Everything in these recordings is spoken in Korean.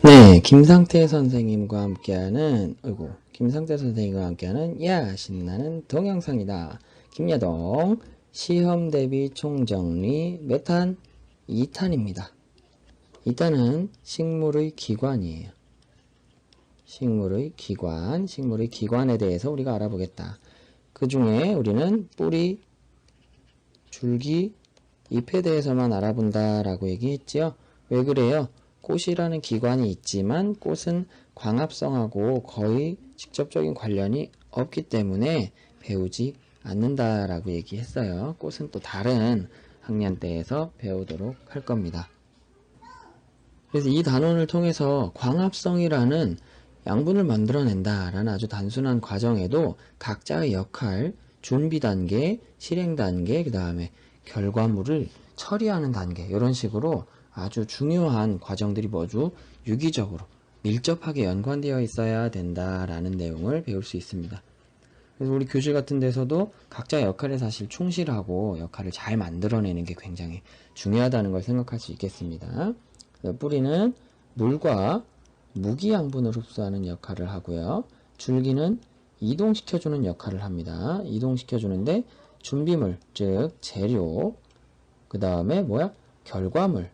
네, 김상태 선생님과 함께하는, 김상태 선생님과 함께하는, 야, 신나는 동영상이다. 김여동, 시험 대비 총정리 몇 탄? 2탄입니다. 2탄은 식물의 기관이에요. 식물의 기관에 대해서 우리가 알아보겠다. 그 중에 우리는 뿌리, 줄기, 잎에 대해서만 알아본다라고 얘기했지요. 왜 그래요? 꽃이라는 기관이 있지만 꽃은 광합성하고 거의 직접적인 관련이 없기 때문에 배우지 않는다라고 얘기했어요. 꽃은 또 다른 학년대에서 배우도록 할 겁니다. 그래서 이 단원을 통해서 광합성이라는 양분을 만들어낸다라는 아주 단순한 과정에도 각자의 역할, 준비 단계, 실행 단계, 그 다음에 결과물을 처리하는 단계, 이런 식으로 아주 중요한 과정들이 모두 유기적으로 밀접하게 연관되어 있어야 된다라는 내용을 배울 수 있습니다. 그래서 우리 교실 같은 데서도 각자 역할에 사실 충실하고 역할을 잘 만들어내는 게 굉장히 중요하다는 걸 생각할 수 있겠습니다. 뿌리는 물과 무기 양분을 흡수하는 역할을 하고요. 줄기는 이동시켜주는 역할을 합니다. 이동시켜주는데 준비물, 즉 재료, 그 다음에 결과물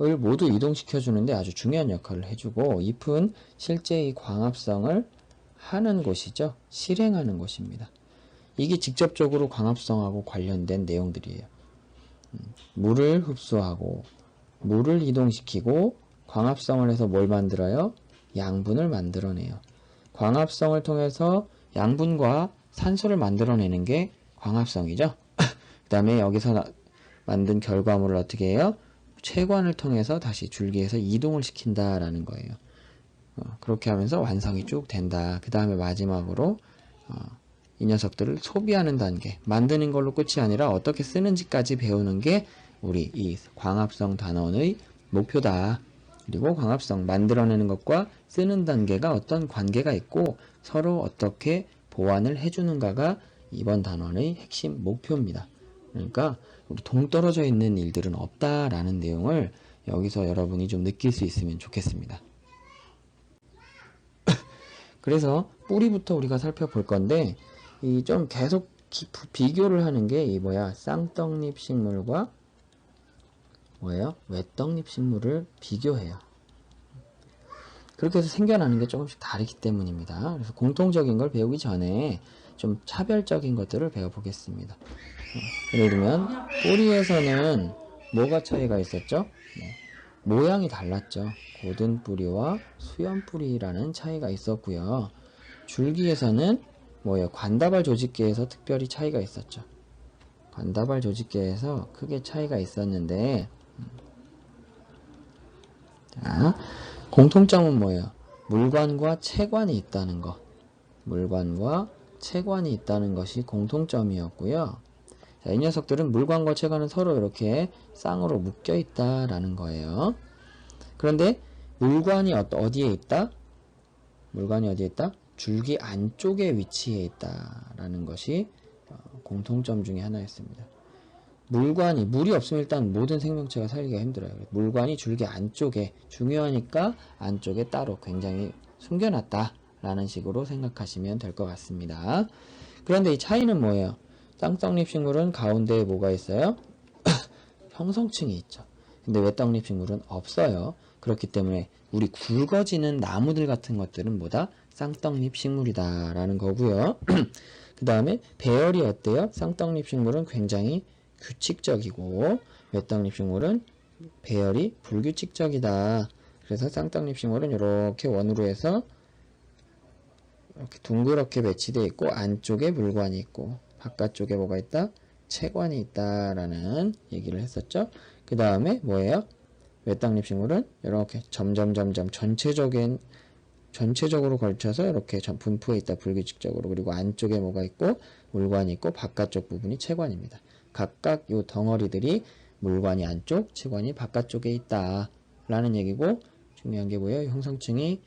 을 모두 이동시켜주는데 아주 중요한 역할을 해주고, 잎은 실제 이 광합성을 하는 곳이죠. 실행하는 곳입니다. 이게 직접적으로 광합성하고 관련된 내용들이에요. 물을 흡수하고 물을 이동시키고 광합성을 해서 뭘 만들어요? 양분을 만들어내요. 광합성을 통해서 양분과 산소를 만들어내는 게 광합성이죠. 그 다음에 여기서 만든 결과물을 어떻게 해요? 채관을 통해서 다시 줄기에서 이동을 시킨다라는 거예요. 그렇게 하면서 완성이 쭉 된다. 그 다음에 마지막으로 이 녀석들을 소비하는 단계, 만드는 걸로 끝이 아니라 어떻게 쓰는지까지 배우는 게 우리 이 광합성 단원의 목표다. 그리고 광합성 만들어내는 것과 쓰는 단계가 어떤 관계가 있고 서로 어떻게 보완을 해주는가가 이번 단원의 핵심 목표입니다. 그러니까 우리 동떨어져 있는 일들은 없다라는 내용을 여기서 여러분이 좀 느낄 수 있으면 좋겠습니다. 그래서 뿌리부터 우리가 살펴볼 건데, 이 좀 계속 비교를 하는 게 이 쌍떡잎 식물과 외떡잎 식물을 비교해요. 그렇게 해서 생겨나는 게 조금씩 다르기 때문입니다. 그래서 공통적인 걸 배우기 전에 좀 차별적인 것들을 배워보겠습니다. 예를 들면 뿌리에서는 뭐가 차이가 있었죠? 모양이 달랐죠. 고든 뿌리와 수연 뿌리라는 차이가 있었고요. 줄기에서는 관다발 조직계에서 특별히 차이가 있었죠. 관다발 조직계에서 크게 차이가 있었는데, 자, 공통점은 뭐예요? 물관과 채관이 있다는 것. 물관과 채관이 있다는 것이 공통점이었고요. 자, 이 녀석들은 물관과 채관은 서로 이렇게 쌍으로 묶여 있다라는 거예요. 그런데 물관이 어디에 있다? 물관이 어디에 있다? 줄기 안쪽에 위치해 있다라는 것이 공통점 중에 하나였습니다. 물이 없으면 일단 모든 생명체가 살기가 힘들어요. 물관이 줄기 안쪽에 중요하니까 안쪽에 따로 굉장히 숨겨놨다라는 식으로 생각하시면 될 것 같습니다. 그런데 이 차이는 뭐예요? 쌍떡잎 식물은 가운데에 뭐가 있어요? 형성층이 있죠. 근데 외떡잎 식물은 없어요. 그렇기 때문에 우리 굵어지는 나무들 같은 것들은 뭐다? 쌍떡잎 식물이다 라는 거고요. 그 다음에 배열이 어때요? 쌍떡잎 식물은 굉장히 규칙적이고 외떡잎 식물은 배열이 불규칙적이다. 그래서 쌍떡잎 식물은 이렇게 원으로 해서 이렇게 둥그렇게 배치되어 있고 안쪽에 물관이 있고 바깥쪽에 뭐가 있다? 채관이 있다라는 얘기를 했었죠. 그 다음에 뭐예요? 외떡잎 식물은 이렇게 점점점점 전체적으로 걸쳐서 이렇게 분포해 있다. 불규칙적으로. 그리고 안쪽에 뭐가 있고 물관이 있고 바깥쪽 부분이 채관입니다. 각각 이 덩어리들이 물관이 안쪽, 채관이 바깥쪽에 있다 라는 얘기고, 중요한 게 뭐예요? 형성층이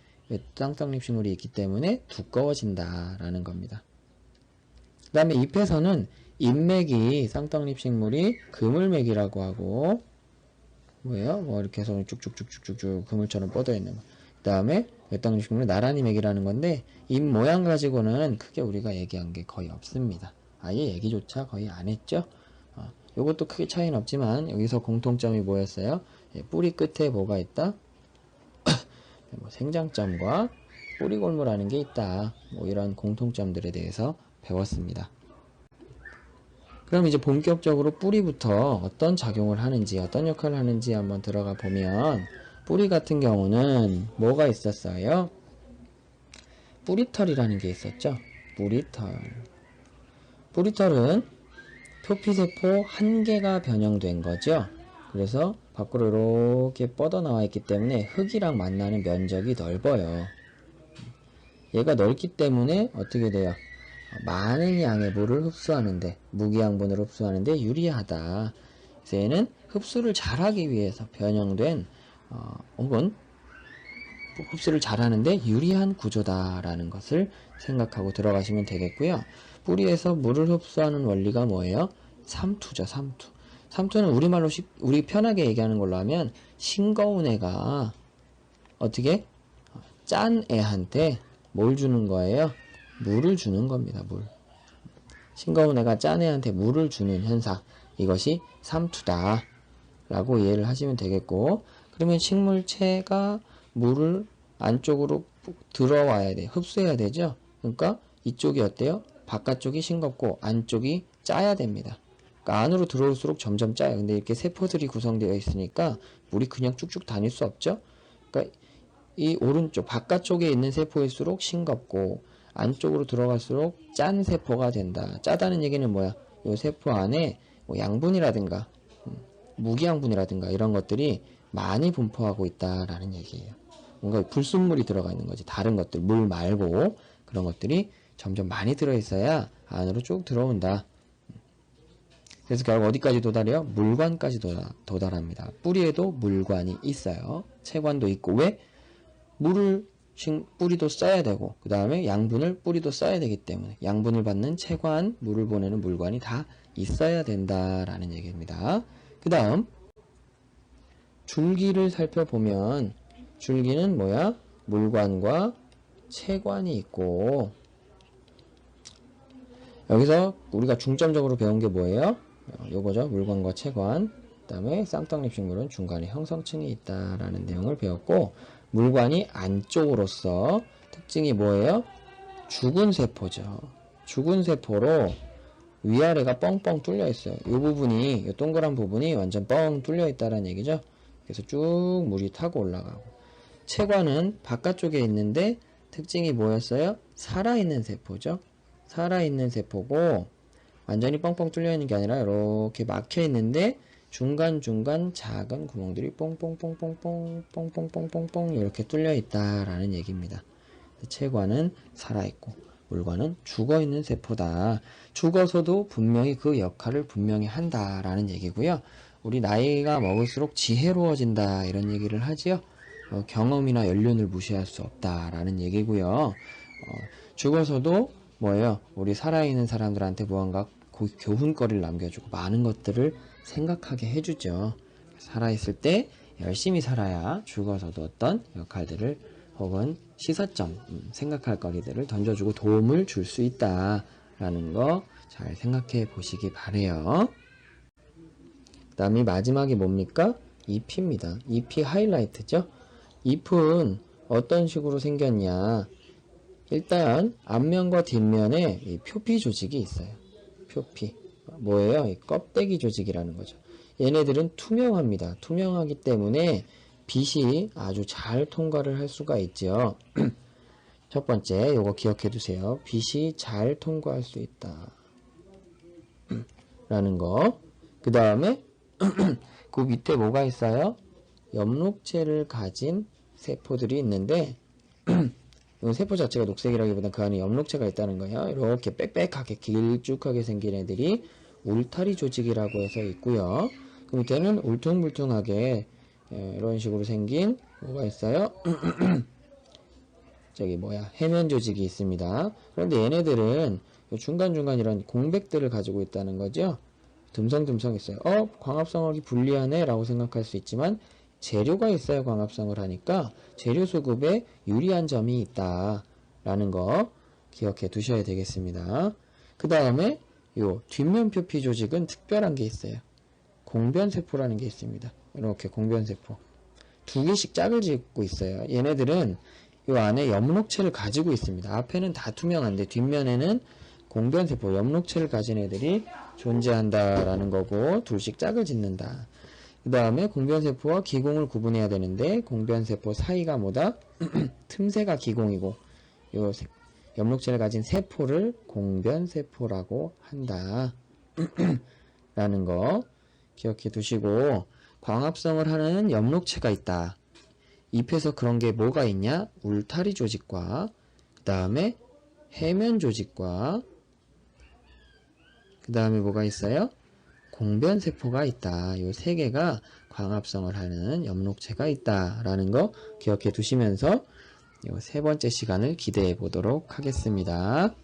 쌍떡잎 식물이 있기 때문에 두꺼워진다 라는 겁니다. 그 다음에 잎에서는 잎맥이 쌍떡잎 식물이 그물맥이라고 하고, 뭐예요? 뭐 이렇게 해서 쭉쭉쭉쭉쭉쭉 그물처럼 뻗어 있는 거. 그 다음에 외딴식물은 나란히 맥이라는 건데 잎 모양 가지고는 크게 우리가 얘기한 게 거의 없습니다. 아예 얘기조차 거의 안 했죠. 요것도 크게 차이는 없지만 여기서 공통점이 뭐였어요? 예, 뿌리 끝에 뭐가 있다? 뭐 생장점과 뿌리골무라는 게 있다. 뭐 이런 공통점들에 대해서 배웠습니다. 그럼 이제 본격적으로 뿌리부터 어떤 작용을 하는지, 어떤 역할을 하는지 한번 들어가 보면, 뿌리 같은 경우는 뭐가 있었어요? 뿌리털이라는 게 있었죠? 뿌리털. 뿌리털은 표피세포 한 개가 변형된 거죠. 그래서 밖으로 이렇게 뻗어나와 있기 때문에 흙이랑 만나는 면적이 넓어요. 얘가 넓기 때문에 어떻게 돼요? 많은 양의 물을 흡수하는데, 무기양분을 흡수하는데 유리하다. 그래서 얘는 흡수를 잘하기 위해서 변형된 혹은 흡수를 잘하는데 유리한 구조다라는 것을 생각하고 들어가시면 되겠고요. 뿌리에서 물을 흡수하는 원리가 뭐예요? 삼투죠, 삼투. 삼투는 우리말로 우리 편하게 얘기하는 걸로 하면 싱거운 애가 어떻게 짠 애한테 뭘 주는 거예요? 물을 주는 겁니다. 물. 싱거운 애가 짠 애한테 물을 주는 현상. 이것이 삼투다 라고 이해를 하시면 되겠고, 그러면 식물체가 물을 안쪽으로 들어와야 돼. 흡수해야 되죠. 그러니까 이쪽이 어때요? 바깥쪽이 싱겁고 안쪽이 짜야 됩니다. 그러니까 안으로 들어올수록 점점 짜요. 근데 이렇게 세포들이 구성되어 있으니까 물이 그냥 쭉쭉 다닐 수 없죠. 그러니까 이 오른쪽 바깥쪽에 있는 세포일수록 싱겁고 안쪽으로 들어갈수록 짠 세포가 된다. 짜다는 얘기는 뭐야? 이 세포 안에 뭐 양분이라든가 무기양분이라든가 이런 것들이 많이 분포하고 있다라는 얘기예요. 뭔가 불순물이 들어가 있는 거지. 다른 것들, 물 말고 그런 것들이 점점 많이 들어있어야 안으로 쭉 들어온다. 그래서 결국 어디까지 도달해요? 물관까지 도달합니다. 뿌리에도 물관이 있어요. 채관도 있고. 왜? 물을 뿌리도 써야 되고, 그 다음에 양분을 뿌리도 써야 되기 때문에 양분을 받는 채관, 물을 보내는 물관이 다 있어야 된다라는 얘기입니다. 그 다음 줄기를 살펴보면 줄기는 뭐야? 물관과 채관이 있고, 여기서 우리가 중점적으로 배운 게 뭐예요? 요거죠. 물관과 채관. 그 다음에 쌍떡잎 식물은 중간에 형성층이 있다라는 내용을 배웠고, 물관이 안쪽으로서 특징이 뭐예요? 죽은 세포죠. 죽은 세포로 위아래가 뻥뻥 뚫려 있어요. 이 부분이, 이 동그란 부분이 완전 뻥 뚫려 있다는 얘기죠. 그래서 쭉 물이 타고 올라가고, 채관은 바깥쪽에 있는데 특징이 뭐였어요? 살아있는 세포죠. 살아있는 세포고 완전히 뻥뻥 뚫려 있는 게 아니라 이렇게 막혀 있는데 중간중간 작은 구멍들이 뽕뽕뽕뽕뽕 뽕뽕뽕뽕뽕 이렇게 뚫려 있다라는 얘기입니다. 채관은 살아있고 물관은 죽어있는 세포다. 죽어서도 분명히 그 역할을 분명히 한다라는 얘기고요. 우리 나이가 먹을수록 지혜로워진다 이런 얘기를 하지요. 경험이나 연륜을 무시할 수 없다라는 얘기고요. 죽어서도 뭐예요? 우리 살아있는 사람들한테 무언가 교훈거리를 남겨주고 많은 것들을 생각하게 해주죠. 살아있을 때 열심히 살아야 죽어서도 어떤 역할들을 혹은 시사점, 생각할 거리들을 던져주고 도움을 줄 수 있다라는 거 잘 생각해 보시기 바래요. 그 다음에 마지막이 뭡니까? 잎입니다. 잎이 하이라이트죠. 잎은 어떤 식으로 생겼냐? 일단 앞면과 뒷면에 이 표피 조직이 있어요. 표피. 뭐예요? 이 껍데기 조직이라는 거죠. 얘네들은 투명합니다. 투명하기 때문에 빛이 아주 잘 통과를 할 수가 있죠. 첫 번째, 요거 기억해 두세요. 빛이 잘 통과할 수 있다. 라는 거. 그 다음에 그 밑에 뭐가 있어요? 엽록체를 가진 세포들이 있는데 이건 세포 자체가 녹색이라기보다 그 안에 엽록체가 있다는 거예요. 이렇게 빽빽하게 길쭉하게 생긴 애들이 울타리 조직이라고 해서 있고요. 그 밑에는 울퉁불퉁하게 이런 식으로 생긴 뭐가 있어요? 저기 뭐야 해면 조직이 있습니다. 그런데 얘네들은 중간중간 이런 공백들을 가지고 있다는 거죠. 듬성듬성 있어요. 광합성하기 불리하네 라고 생각할 수 있지만 재료가 있어야 광합성을 하니까 재료 수급에 유리한 점이 있다 라는 거 기억해 두셔야 되겠습니다. 그 다음에 요 뒷면 표피 조직은 특별한 게 있어요. 공변세포라는 게 있습니다. 이렇게 공변세포 두 개씩 짝을 짓고 있어요. 얘네들은 요 안에 엽록체를 가지고 있습니다. 앞에는 다 투명한데 뒷면에는 공변세포, 엽록체를 가진 애들이 존재한다라는 거고 둘씩 짝을 짓는다. 그 다음에 공변세포와 기공을 구분해야 되는데 공변세포 사이가 뭐다? 틈새가 기공이고 요 엽록체를 가진 세포를 공변세포라고 한다. 라는 거 기억해 두시고 광합성을 하는 엽록체가 있다. 잎에서 그런 게 뭐가 있냐? 울타리 조직과 그 다음에 해면 조직과 그 다음에 뭐가 있어요? 공변세포가 있다. 요 세 개가 광합성을 하는 엽록체가 있다라는 거 기억해 두시면서 요 세 번째 시간을 기대해 보도록 하겠습니다.